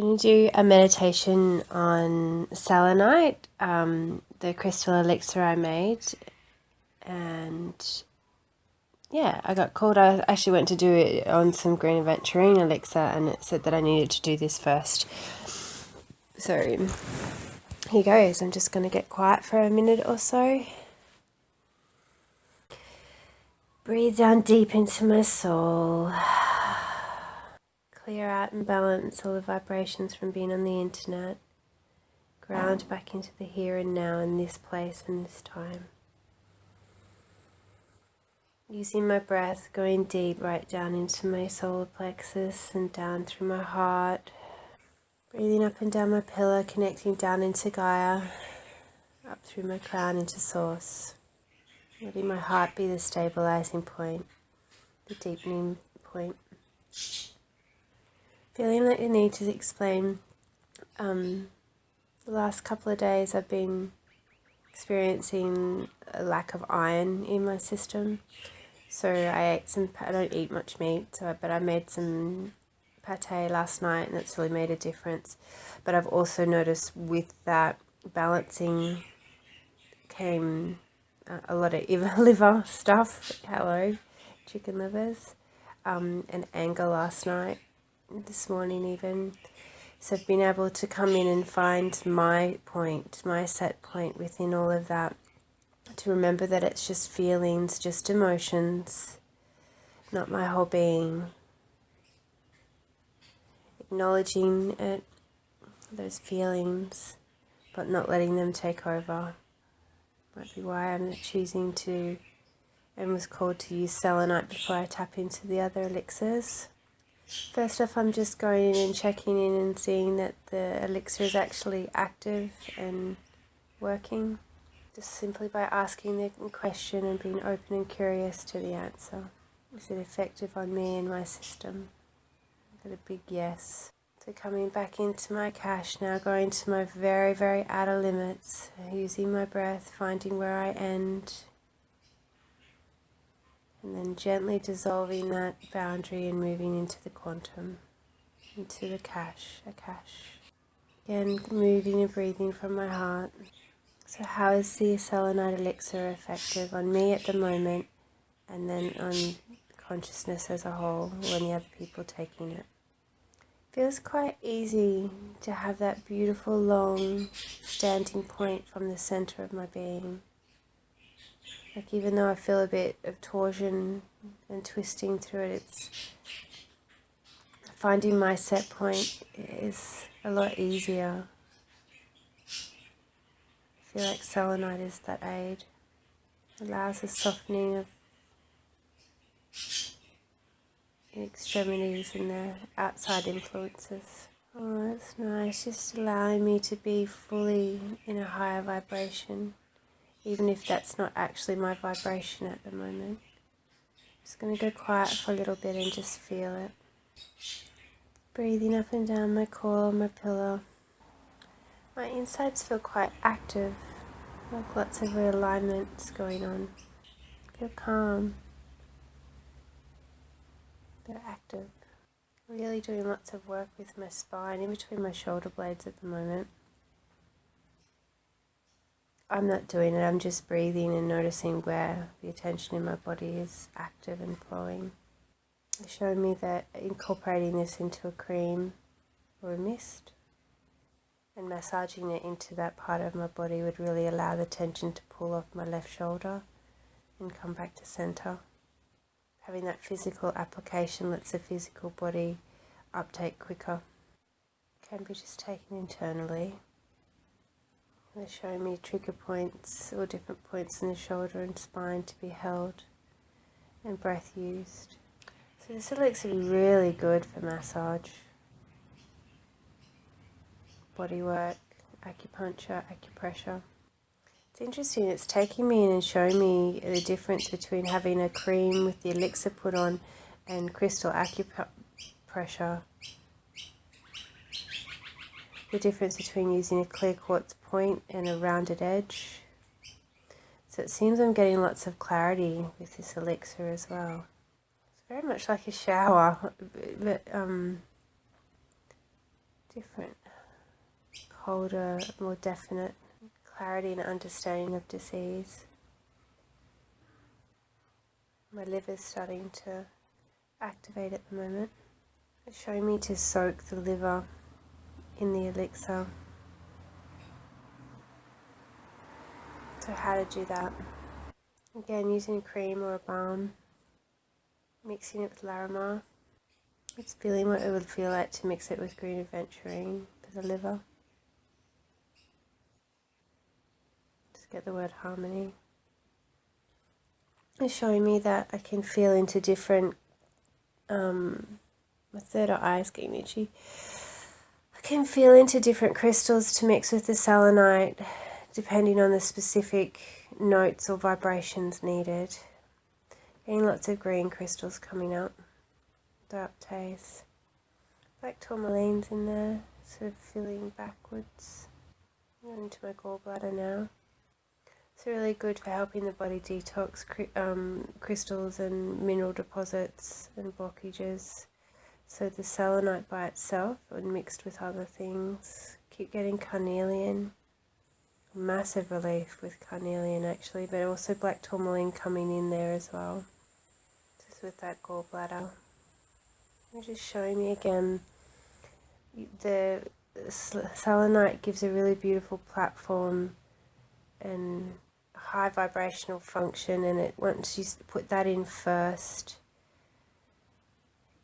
I'm going to do a meditation on selenite, the crystal elixir I made, and yeah, I got called. I actually went to do it on some green aventurine elixir, and it said that I needed to do this first. So here goes. I'm just going to get quiet for a minute or so. Breathe down deep into my soul. Clear out and balance all the vibrations from being on the internet. Ground back into the here and now in this place and this time. Using my breath, going deep right down into my solar plexus and down through my heart. Breathing up and down my pillar, connecting down into Gaia, up through my crown into Source. Letting my heart be the stabilizing point, the deepening point. Feeling like the need to explain, the last couple of days I've been experiencing a lack of iron in my system. So I don't eat much meat, but I made some pate last night and it's really made a difference. But I've also noticed with that balancing came a lot of liver stuff, chicken livers, and anger last night, this morning even. So I've been able to come in and find my point, my set point within all of that, to remember that it's just feelings, just emotions, not my whole being. Acknowledging it, those feelings, but not letting them take over. Might be why I'm choosing to, and was called to use selenite before I tap into the other elixirs. First off, I'm just going in and checking in and seeing that the elixir is actually active and working. Just simply by asking the question and being open and curious to the answer. Is it effective on me and my system? I've got a big yes. So coming back into my cache now, going to my very, very outer limits, using my breath, finding where I end, and then gently dissolving that boundary and moving into the quantum, into the cache, a cache. Again, moving and breathing from my heart. So how is the selenite elixir effective on me at the moment, and then on consciousness as a whole, or any other people taking it? Feels quite easy to have that beautiful long standing point from the center of my being. Like even though I feel a bit of torsion and twisting through it, it's finding my set point is a lot easier. I feel like selenite is that aid. Allows a softening of the extremities and the outside influences. Oh, that's nice. Just allowing me to be fully in a higher vibration, even if that's not actually my vibration at the moment. Just going to go quiet for a little bit and just feel it. Breathing up and down my core, my pillow. My insides feel quite active, like lots of realignments going on. Feel calm, but active. Really doing lots of work with my spine, in between my shoulder blades at the moment. I'm not doing it, I'm just breathing and noticing where the attention in my body is active and flowing. They showed me that incorporating this into a cream or a mist and massaging it into that part of my body would really allow the tension to pull off my left shoulder and come back to center. Having that physical application lets the physical body uptake quicker. It can be just taken internally. They're showing me trigger points or different points in the shoulder and spine to be held and breath used. So this elixir is really good for massage, body work, acupuncture, acupressure. It's interesting, it's taking me in and showing me the difference between having a cream with the elixir put on and crystal acupressure. The difference between using a clear quartz point and a rounded edge. So it seems I'm getting lots of clarity with this elixir as well. It's very much like a shower, but different, colder, more definite clarity and understanding of disease. My liver's starting to activate at the moment. It's showing me to soak the liver in the elixir. So how to do that? Again, using a cream or a balm, mixing it with Larimar. It's feeling what it would feel like to mix it with green aventurine for the liver. Just get the word harmony. It's showing me that I can feel into different, my third eye is getting itchy. I can feel into different crystals to mix with the selenite, depending on the specific notes or vibrations needed. Getting lots of green crystals coming up. Dark taste. Black tourmalines in there, sort of filling backwards. Going into my gallbladder now. It's really good for helping the body detox crystals and mineral deposits and blockages. So the selenite by itself, when mixed with other things, keep getting carnilian. Massive relief with carnelian actually, but also black tourmaline coming in there as well, just with that gallbladder. You're just showing me again, the selenite gives a really beautiful platform and high vibrational function, and once you put that in first,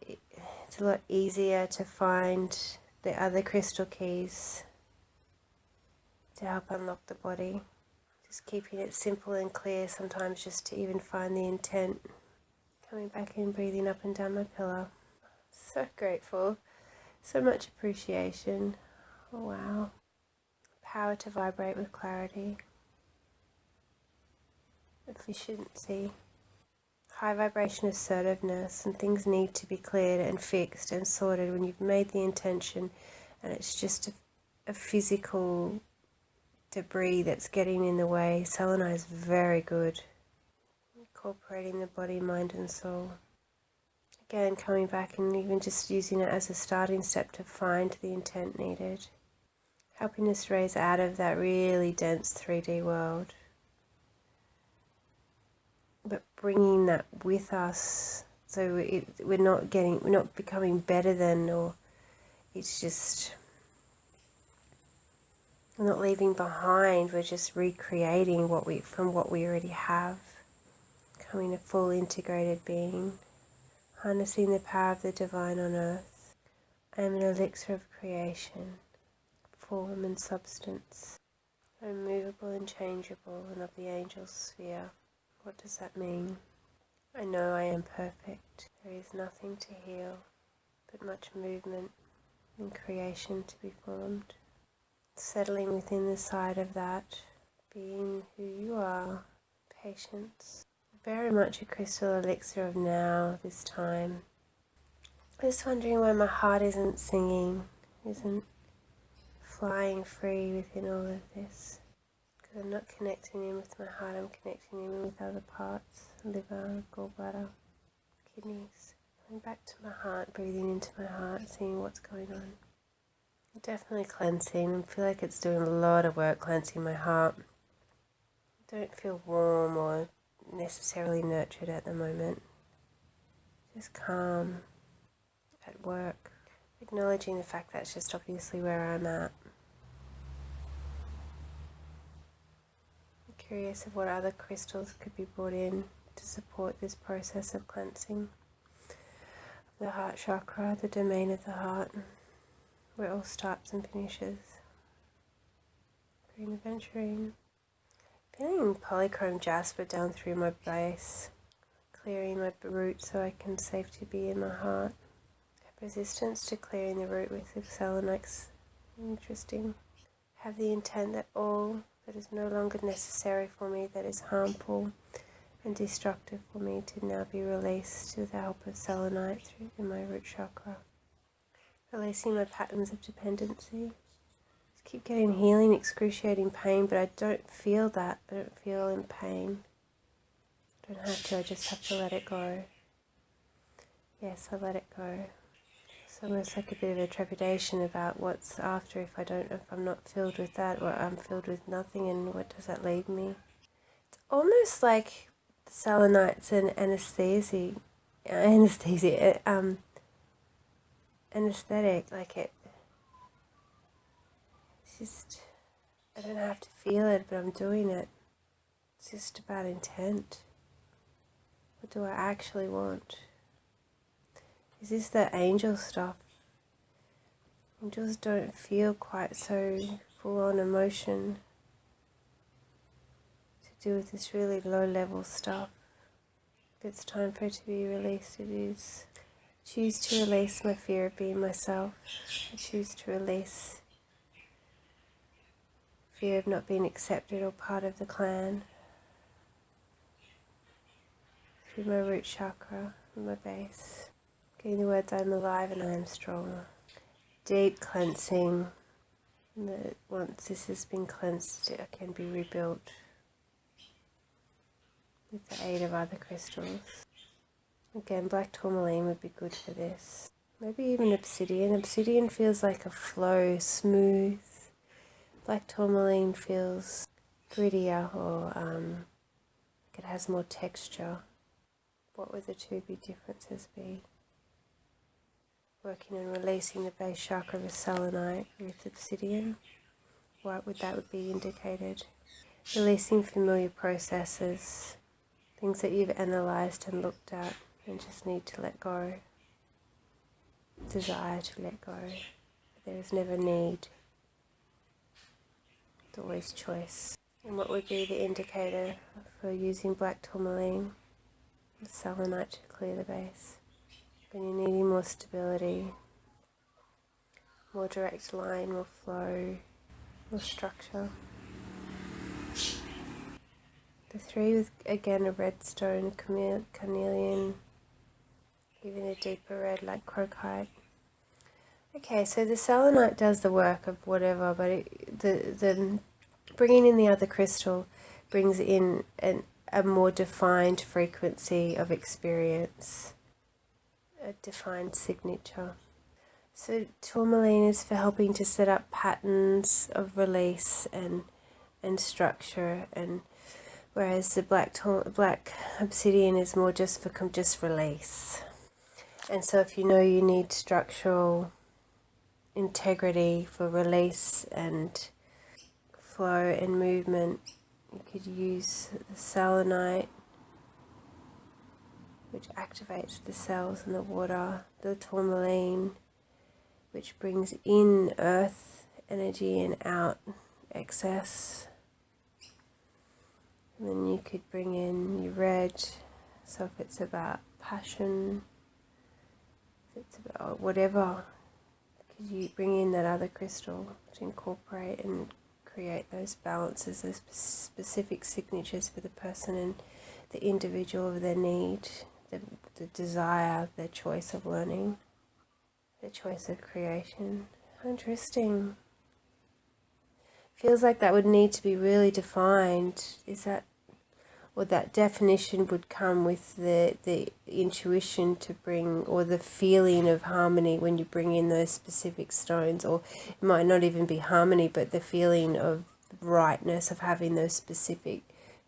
it's a lot easier to find the other crystal keys to help unlock the body. Just keeping it simple and clear, sometimes just to even find the intent. Coming back in, breathing up and down my pillow. So grateful, so much appreciation. Oh, wow. Power to vibrate with clarity, efficiency, high vibration assertiveness, and things need to be cleared and fixed and sorted when you've made the intention and it's just a physical debris that's getting in the way. Selenite is very good. Incorporating the body, mind and soul. Again, coming back and even just using it as a starting step to find the intent needed. Helping us raise out of that really dense 3D world. But bringing that with us, so we're not becoming better than, or it's just, we're not leaving behind, we're just recreating from what we already have. Becoming a full integrated being. Harnessing the power of the divine on earth. I am an elixir of creation, form and substance. I am movable and changeable and of the angel sphere. What does that mean? I know I am perfect. There is nothing to heal, but much movement and creation to be formed. Settling within the side of that, being who you are, patience. Very much a crystal elixir of now, this time. Just wondering why my heart isn't singing, isn't flying free within all of this. Because I'm not connecting in with my heart, I'm connecting in with other parts, liver, gallbladder, kidneys. Going back to my heart, breathing into my heart, seeing what's going on. Definitely cleansing. I feel like it's doing a lot of work cleansing my heart. I don't feel warm or necessarily nurtured at the moment. Just calm at work. Acknowledging the fact that's just obviously where I'm at. I'm curious of what other crystals could be brought in to support this process of cleansing. The heart chakra, the domain of the heart, where it all starts and finishes. Green aventurine. Feeling polychrome jasper down through my base, clearing my root so I can safely be in my heart. Have resistance to clearing the root with the selenite. Interesting. Have the intent that all that is no longer necessary for me, that is harmful and destructive for me, to now be released with the help of selenite through in my root chakra. Releasing my patterns of dependency. Keep getting healing, excruciating pain, but I don't feel that. I don't feel in pain. I don't have to, I just have to let it go. Yes, I let it go. It's almost like a bit of a trepidation about what's after if I'm not filled with that, or I'm filled with nothing, and what does that leave me? It's almost like the selenite's an anesthetic, like it's just, I don't have to feel it, but I'm doing it. It's just about intent. What do I actually want? Is this the angel stuff? Angels don't feel quite so full on emotion to do with this really low level stuff. If it's time for it to be released, it is. I choose to release my fear of being myself. I choose to release fear of not being accepted or part of the clan through my root chakra and my base. Getting the words, I'm alive and I am strong. Deep cleansing. And that once this has been cleansed, it can be rebuilt with the aid of other crystals. Again, black tourmaline would be good for this. Maybe even obsidian. Obsidian feels like a flow, smooth. Black tourmaline feels grittier, or it has more texture. What would the two big differences be? Working on releasing the base chakra of selenite with obsidian. What would that be indicated? Releasing familiar processes, things that you've analysed and looked at and just need to let go. Desire to let go. There is never need. It's always choice. And what would be the indicator for using black tourmaline, the selenite, to clear the base? When you're needing more stability, more direct line, more flow, more structure. The three with, again, a red stone, carnilian, even a deeper red like crocite. Okay, so the selenite does the work of whatever, but the bringing in the other crystal brings in a more defined frequency of experience, a defined signature. So tourmaline is for helping to set up patterns of release and structure, and whereas the black obsidian is more just for just release. And so if you know you need structural integrity for release and flow and movement, you could use the selenite, which activates the cells in the water, the tourmaline, which brings in earth energy and out excess. And then you could bring in your red, so if it's about passion, if it's about whatever, could you bring in that other crystal to incorporate and create those balances, those specific signatures for the person and the individual of their need, the desire, their choice of learning, their choice of creation. How interesting. Feels like that would need to be really defined. Is that, or that definition would come with the intuition to bring, or the feeling of harmony when you bring in those specific stones, or it might not even be harmony, but the feeling of rightness of having those specific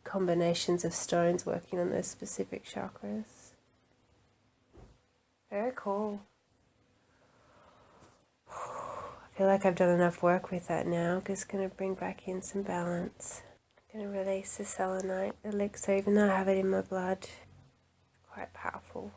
combinations of stones working on those specific chakras. Very cool. I feel like I've done enough work with that now. I'm just going to bring back in some balance. I'm going to release the selenite elixir, even though I have it in my blood. Quite powerful.